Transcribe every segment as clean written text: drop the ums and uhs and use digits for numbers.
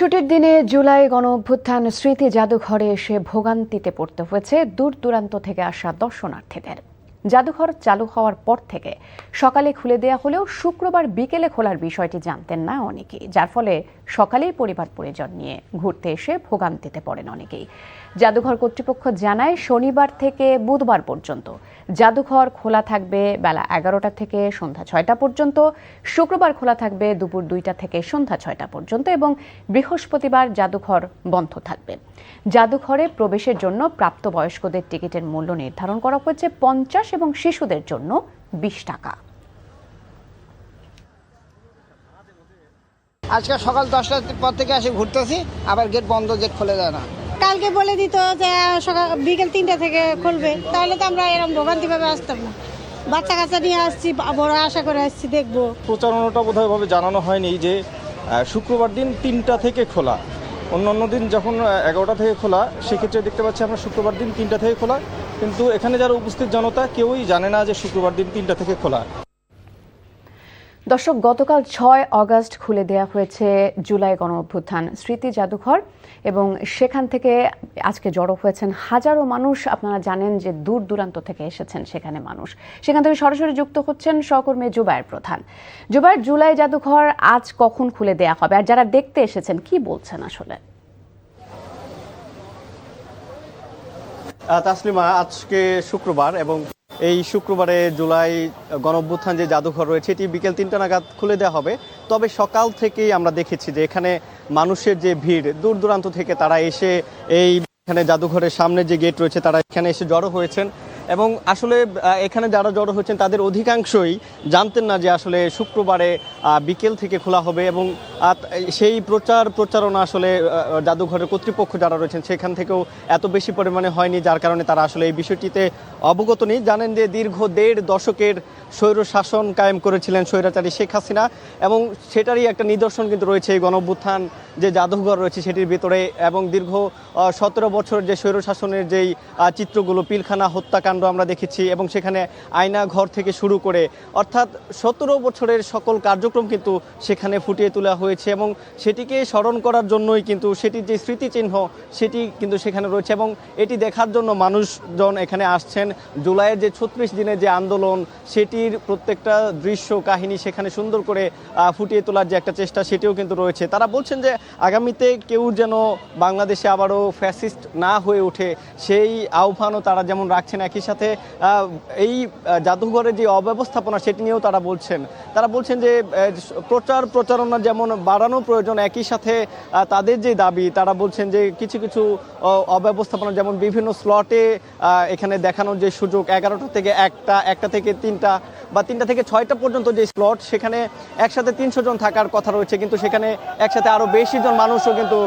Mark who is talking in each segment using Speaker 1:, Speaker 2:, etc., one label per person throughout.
Speaker 1: ছুটির দিনে জুলাই গণঅভ্যুত্থান স্মৃতি জাদুঘরে এসে ভোগান্তিতে পড়তে হয়েছে দূর দূরান্ত থেকে আসা দর্শনার্থীদের। জাদুঘর চালু হওয়ার পর থেকে সকালে খুলে দেয়া হলেও শুক্রবার বিকেলে খোলার বিষয়টি জানতেন না অনেকেই, যার ফলে সকালেই পরিবার পরিজন নিয়ে ঘুরতে এসে ভোগান্তিতে পড়েন অনেকেই। জাদুঘর কর্তৃপক্ষ জানায় শনিবার থেকে বুধবার পর্যন্ত জাদুঘর খোলা থাকবে বেলা 11টা থেকে সন্ধ্যা 6টা পর্যন্ত, শুক্রবার খোলা থাকবে দুপুর 2টা থেকে সন্ধ্যা 6টা পর্যন্ত এবং বৃহস্পতিবার জাদুঘর বন্ধ থাকবে। জাদুঘরে প্রবেশের জন্য প্রাপ্তবয়স্কদের টিকিটের মূল্য নির্ধারণ করা হয়েছে 50 এবং শিশুদের জন্য 20 টাকা।
Speaker 2: আজকে সকাল 10টার পর থেকে আসি ঘুরতেছি, আবার গেট বন্ধ, গেট খুলে দেয় না।
Speaker 3: কালকে বলে দিত যে সকাল বিকেল 3টা থেকে খুলবে, তাহলে তো আমরা এরকম ভোগান্তিভাবে আসতাম না। বাচ্চা কাচ্চা নিয়ে আসছি, বড় আশা করে আসছি দেখবো।
Speaker 4: প্রচারণাটা বোধহয় ভাবে জানানো হয়নি যে শুক্রবার দিন 3টা থেকে খোলা, অন্য দিন যখন 11টা থেকে খোলা, সেক্ষেত্রে দেখতে পাচ্ছি আমরা শুক্রবার দিন 3টা থেকে খোলা, কিন্তু এখানে যারা উপস্থিত জনতা কেউই জানে না যে শুক্রবার দিন 3টা থেকে খোলা।
Speaker 1: দর্শক, গতকাল 6 অগস্ট খুলে দেয়া হয়েছে জুলাই গণঅভ্যুত্থান স্মৃতি জাদুঘর এবং সেখান থেকে আজকে জড়ো হয়েছেন হাজারো মানুষ। আপনারা জানেন যে দূর দূরান্ত থেকে এসেছেন সেখানে মানুষ। সেখান থেকে সরাসরি যুক্ত হচ্ছেন সহকর্মী জুবায়ের প্রধান। জুবায়ের, জুলাই জাদুঘর আজ কখন খুলে দেয়া হবে আর যারা দেখতে এসেছেন কি বলছেন আসলে?
Speaker 5: তাসলিমা, আজকে শুক্রবার এবং এই শুক্রবারে জুলাই গণঅভ্যুত্থান যে জাদুঘর রয়েছে এটি বিকেল 3টা নাগাদ খুলে দেওয়া হবে। তবে সকাল থেকেই আমরা দেখেছি যে এখানে মানুষের যে ভিড়, দূর দূরান্ত থেকে তারা এসে এখানে জাদুঘরের সামনে যে গেট রয়েছে তারা এখানে এসে জড়ো হয়েছেন এবং আসলে এখানে যারা জড়ো হয়েছেন তাদের অধিকাংশই জানতেন না যে আসলে শুক্রবারে বিকেল থেকে খোলা হবে এবং সেই প্রচারণা আসলে জাদুঘরের কর্তৃপক্ষ যারা রয়েছেন সেখান থেকেও এত বেশি পরিমাণে হয়নি, যার কারণে তারা আসলে এই বিষয়টিতে অবগত নেই। জানেন যে দীর্ঘ 1.5 দশকের স্বৈর শাসন কায়েম করেছিলেন স্বৈরাচারী শেখ হাসিনা এবং সেটারই একটা নিদর্শন কিন্তু রয়েছে এই গণঅভ্যুত্থান যে জাদুঘর রয়েছে সেটির ভিতরে। এবং দীর্ঘ 17 বছর যে স্বৈর শাসনের যেই চিত্রগুলো, পিলখানা হত্যাকাণ্ড আমরা দেখেছি এবং সেখানে আয়না ঘর থেকে শুরু করে অর্থাৎ 17 বছরের সকল কার্যক্রম কিন্তু সেখানে ফুটিয়ে তোলা হয়েছে এবং সেটিকে স্মরণ করার জন্যই কিন্তু সেটির যে স্মৃতিচিহ্ন সেটি কিন্তু সেখানে রয়েছে এবং এটি দেখার জন্য মানুষজন এখানে আসছেন। জুলাইয়ের যে 36 দিনের যে আন্দোলন সেটির প্রত্যেকটা দৃশ্য কাহিনী সেখানে সুন্দর করে ফুটিয়ে তোলার যে একটা চেষ্টা সেটিও কিন্তু রয়েছে। তারা বলছেন যে আগামীতে কেউ যেন বাংলাদেশে আবারও ফ্যাসিস্ট না হয়ে ওঠে সেই আহ্বানও তারা যেমন রাখছেন, একই সাথে এই জাদুঘরের যে অব্যবস্থাপনা সেটি নিয়েও তারা বলছেন যে প্রচারণা যেমন বাড়ানো প্রয়োজন, একই সাথে তাদের যে দাবি তারা বলছেন যে কিছু কিছু অব্যবস্থাপনা যেমন বিভিন্ন স্লটে এখানে দেখানোর যে সুযোগ, 11টা থেকে 1টা থেকে 3টা বা 3টা থেকে 6টা পর্যন্ত যে স্লট সেখানে একসাথে 300 জন থাকার কথা রয়েছে, কিন্তু সেখানে একসাথে আরও বেশি জন মানুষও কিন্তু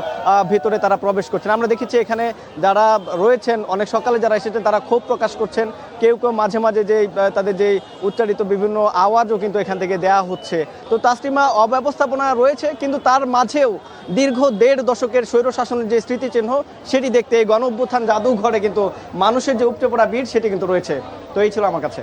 Speaker 5: ভিতরে তারা প্রবেশ করছেন। আমরা দেখেছি এখানে যারা রয়েছেন অনেক সকালে যারা এসেছেন তারা ক্ষোভ প্রকাশ করছেন, কেউ মাঝে মাঝে যে তাদের যে উচ্চারিত বিভিন্ন আওয়াজও কিন্তু এখান থেকে দেয়া হচ্ছে। তো তাসলিমা, অব্যবস্থাপনা রয়েছে কিন্তু তার মাঝেও দীর্ঘ 1.5 দশকের স্বৈর শাসনের যে স্মৃতিচিহ্ন সেটি দেখতে এই গণঅভ্যুত্থান জাদুঘরে কিন্তু মানুষের যে উপচে পড়া ভিড় সেটি কিন্তু রয়েছে। তো এই ছিল আমার কাছে।